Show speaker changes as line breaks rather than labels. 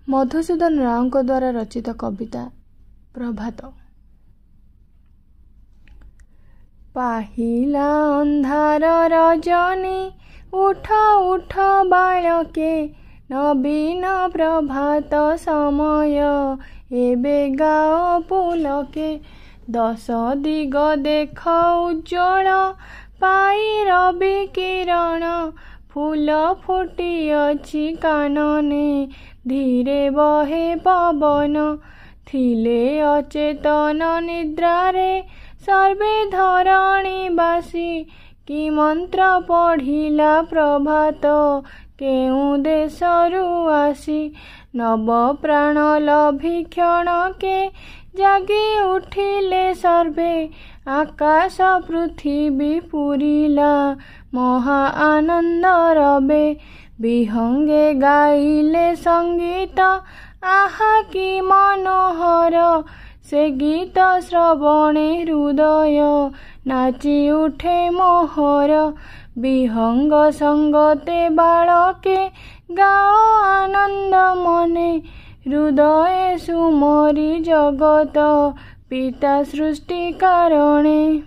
मधुसूदन राव द्वारा रचित कविता प्रभात। पाहिला अंधार रजनी उठ उठ बालके, नवीन प्रभात समय एबे गाओ पुलके। दश दिग देख उज्ज्वल पाई रवि किरण, फूल फुटिअछि कानने धीरे बहे पवन। थिले अचेतन निद्रारे सर्वे धरणीवासी, कि मंत्र पढ़िला प्रभात केउ देशरु आसी। नव प्राण लभि क्षणके जागी उठिले सर्वे, आकाश पृथ्वी पूरिला महा आनंद रवे। विहंगे गाइले संगीत आहा कि मनोहर, से गीत श्रवणे हृदय नाची उठे मोहर। विहंग संगते बालके गाओ आनंद मने, हृदय सुमरी जगत पिता सृष्टि कारणे।